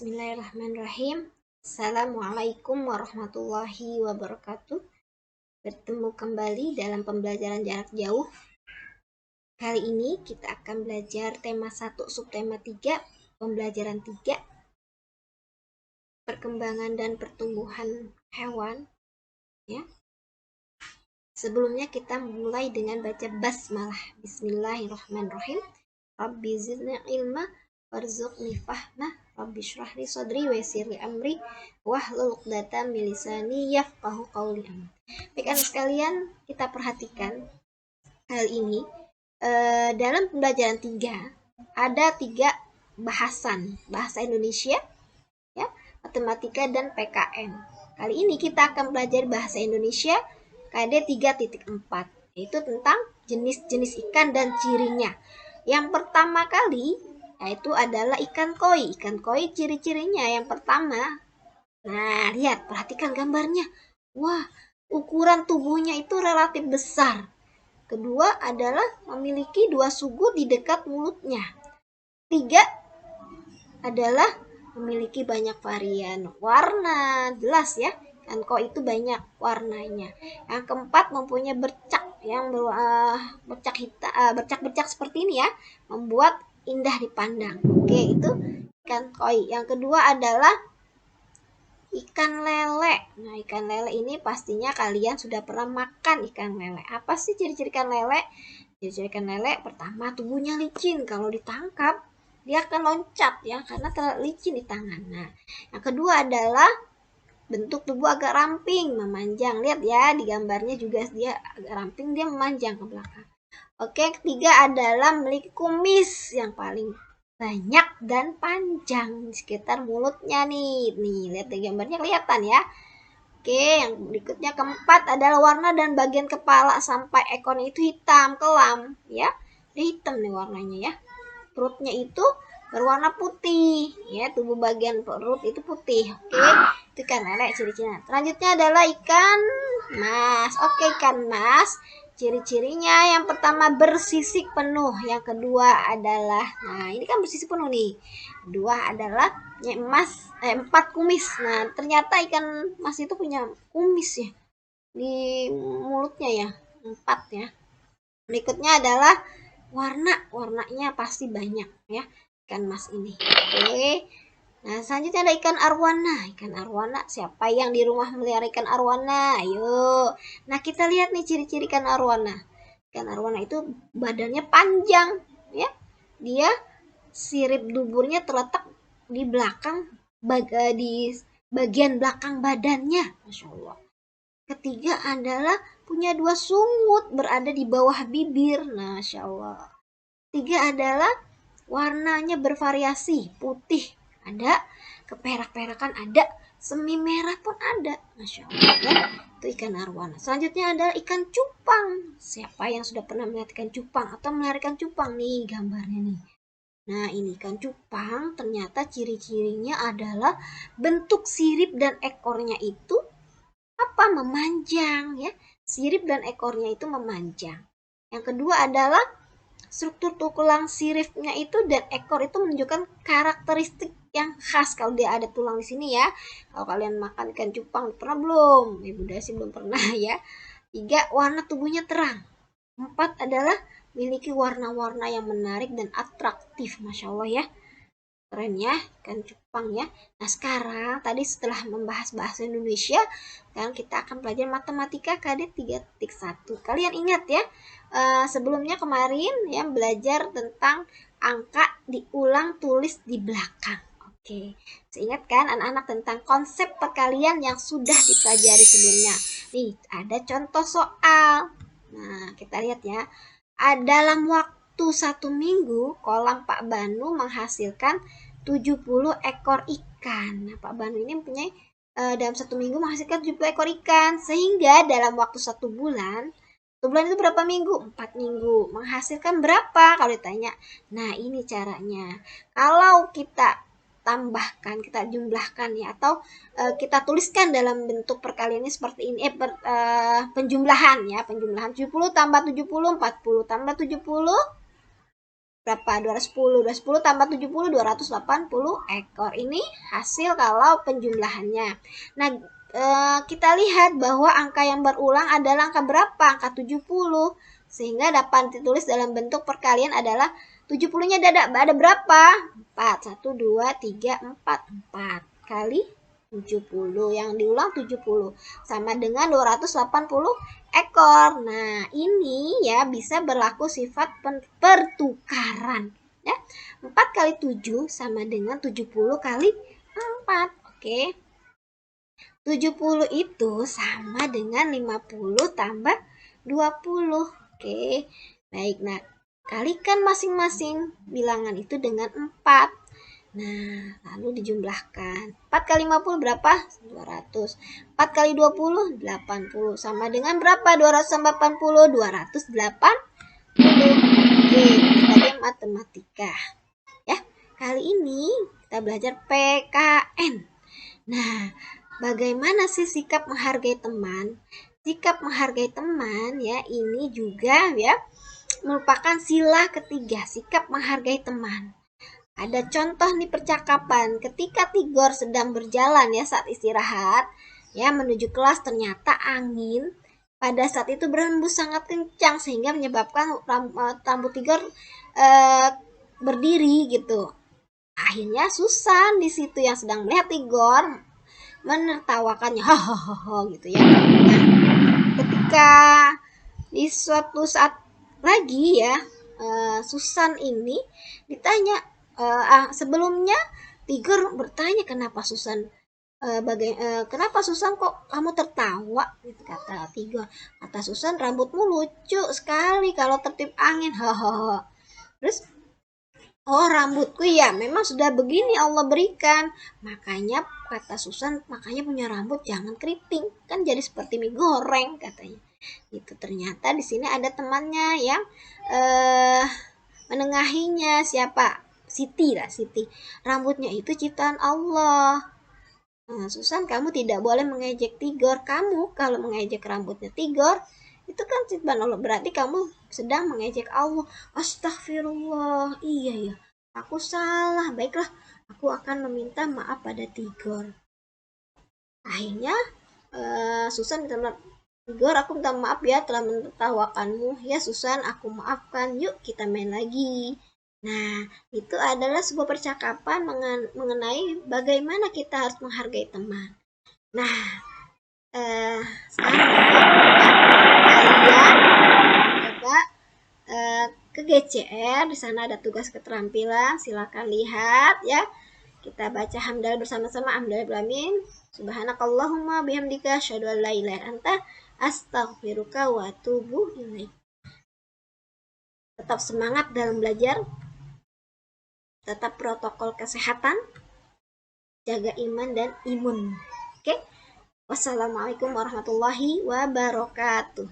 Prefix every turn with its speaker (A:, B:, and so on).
A: Bismillahirrahmanirrahim. Assalamualaikum warahmatullahi wabarakatuh. Bertemu kembali dalam pembelajaran jarak jauh. Kali ini kita akan belajar tema 1 subtema 3, pembelajaran 3, perkembangan dan pertumbuhan hewan. Ya. Sebelumnya kita mulai dengan baca basmalah. Bismillahirrahmanirrahim. Rabbi zidni ilma warzuqni fahma. Rabbi shrahli sadri wa yassirli amri wahlul 'uqdatam min lisani yafqahu qawli. Baik, anak sekalian, kita perhatikan hal ini. Dalam pembelajaran 3 ada 3 bahasan: bahasa Indonesia, ya, matematika, dan PKN. Kali ini kita akan belajar bahasa Indonesia KD 3.4, yaitu tentang jenis-jenis ikan dan cirinya. Yang pertama kali yaitu adalah ikan koi. Ikan koi ciri-cirinya yang pertama, nah lihat, perhatikan gambarnya. Wah, ukuran tubuhnya itu relatif besar. Kedua adalah memiliki 2 sugu di dekat mulutnya. 3 adalah memiliki banyak varian warna. Jelas ya, ikan koi itu banyak warnanya. Yang keempat mempunyai bercak yang bercak-bercak seperti ini ya, membuat indah dipandang. Oke, itu ikan koi. Yang kedua adalah ikan lele. Nah, ikan lele ini pastinya kalian sudah pernah makan ikan lele. Apa sih ciri-ciri ikan lele? Ciri-ciri ikan lele pertama, tubuhnya licin. Kalau ditangkap dia akan loncat ya, karena terlalu licin di tangan. Nah, yang kedua adalah bentuk tubuh agak ramping, memanjang. Lihat ya, di gambarnya juga dia agak ramping, dia memanjang ke belakang. Oke, yang ketiga adalah memiliki kumis yang paling banyak dan panjang di sekitar mulutnya nih. Nih, lihat di gambarnya kelihatan ya. Oke, yang berikutnya keempat adalah warna dan bagian kepala sampai ekornya itu hitam kelam ya. Dia hitam nih warnanya ya. Perutnya itu berwarna putih ya, tubuh bagian perut itu putih. Oke, itu ikan lele ciri-cirinya. Selanjutnya adalah ikan mas. Oke, ikan mas ciri-cirinya yang pertama bersisik penuh, yang kedua adalah, nah ini kan bersisik penuh nih, kedua adalah emas 4 kumis. Nah, ternyata ikan mas itu punya kumis ya di mulutnya ya, 4 ya. Berikutnya adalah warnanya pasti banyak ya ikan mas ini. Oke. Nah, selanjutnya ada ikan arwana. Ikan arwana, siapa yang di rumah melihara ikan arwana? Ayo. Nah, kita lihat nih ciri-ciri ikan arwana. Ikan arwana itu badannya panjang ya. Dia sirip duburnya terletak di belakang, di bagian belakang badannya. Masya Allah. Ketiga adalah punya 2 sungut berada di bawah bibir. Nah, Masya Allah. 3 adalah warnanya bervariasi, putih ada, keperak-perakan ada, semi merah pun ada. Masya Allah ya, itu ikan arwana. Selanjutnya adalah ikan cupang. Siapa yang sudah pernah melihat ikan cupang atau melihara ikan cupang? Nih gambarnya nih. Nah, ini ikan cupang ternyata ciri-cirinya adalah bentuk sirip dan ekornya itu memanjang ya. Sirip dan ekornya itu memanjang. Yang kedua adalah struktur tulang siripnya itu dan ekor itu menunjukkan karakteristik yang khas. Kalau dia ada tulang di sini ya. Kalau kalian makan ikan cupang pernah belum? Ibu Dasi belum pernah ya. 3, warna tubuhnya terang. 4 adalah memiliki warna-warna yang menarik dan atraktif. Masya Allah ya. Keren ya ikan cupang ya. Nah, sekarang tadi setelah membahas bahasa Indonesia, sekarang kita akan belajar matematika KD 3.1. Kalian ingat ya, sebelumnya kemarin ya belajar tentang angka diulang tulis di belakang. Oke, seingat kan anak-anak tentang konsep perkalian yang sudah dipelajari sebelumnya. Nih, ada contoh soal. Nah, kita lihat ya. Dalam waktu 1 minggu, kolam Pak Banu menghasilkan 70 ekor ikan. Nah, Pak Banu ini mempunyai dalam 1 minggu menghasilkan 70 ekor ikan. Sehingga dalam waktu 1 bulan, 1 bulan itu berapa minggu? 4 minggu. Menghasilkan berapa kalau ditanya? Nah, ini caranya. Kalau kita tambahkan, kita jumlahkan ya, atau kita tuliskan dalam bentuk perkalian ini seperti ini, penjumlahan ya, penjumlahan 70 tambah 70, 40 tambah 70, berapa? 210. 210 tambah 70, 280 ekor. Ini hasil kalau penjumlahannya. Nah, kita lihat bahwa angka yang berulang adalah angka berapa? Angka 70. Sehingga dapat ditulis dalam bentuk perkalian adalah 70-nya ada berapa? 4. 1, 2, 3, 4. 4 kali 70. Yang diulang 70. Sama dengan 280 ekor. Nah, ini ya bisa berlaku sifat pertukaran. Ya, 4 kali 7 sama dengan 70 kali 4. Oke. 70 itu sama dengan 50 tambah 20. Oke. Baik, nah kalikan masing-masing bilangan itu dengan 4. Nah, lalu dijumlahkan. 4 kali 50 berapa? 200. 4 kali 20, 80. Sama dengan berapa? 280, 280. Oke, tadi matematika. Ya, kali ini kita belajar PKN. Nah, bagaimana sih sikap menghargai teman? Sikap menghargai teman ya, ini juga ya merupakan sila ketiga, sikap menghargai teman. Ada contoh nih percakapan ketika Tigor sedang berjalan ya saat istirahat ya menuju kelas, ternyata angin pada saat itu berhembus sangat kencang sehingga menyebabkan rambut Tigor berdiri gitu. Akhirnya Susan di situ yang sedang melihat Tigor menertawakannya, hahaha gitu ya. Nah, ketika di suatu saat lagi ya Susan ini ditanya, sebelumnya Tigor bertanya kenapa Susan kenapa Susan kok kamu tertawa gitu kata Tigor. Kata Susan, rambutmu lucu sekali kalau tertib angin, hahaha. Terus, oh rambutku ya memang sudah begini Allah berikan, makanya kata Susan, makanya punya rambut jangan keriting, kan jadi seperti mie goreng katanya. Itu ternyata di sini ada temannya yang menengahinya, siapa? Siti lah, Siti. Rambutnya itu ciptaan Allah. Nah, Susan, kamu tidak boleh mengejek Tigor. Kamu kalau mengejek rambutnya Tigor, itu kan ciptaan Allah. Berarti kamu sedang mengejek Allah. Astagfirullah. Iya ya, aku salah. Baiklah, aku akan meminta maaf pada Tigor. Akhirnya Susan minta maaf. Tigor, aku minta maaf ya telah menertawakanmu. Ya Susan, aku maafkan. Yuk kita main lagi. Nah, itu adalah sebuah percakapan mengenai bagaimana kita harus menghargai teman. Nah, sekarang kalian coba ke GCR, di sana ada tugas keterampilan, silakan lihat ya. Kita baca hamdalah bersama-sama. Alhamdulillahirabbil Subhanakallahumma bihamdika asyhadu an la ilaha illa anta astaghfiruka wa atubu ilaik. Tetap semangat dalam belajar. Tetap protokol kesehatan, jaga iman dan imun. Oke? Wassalamualaikum warahmatullahi wabarakatuh.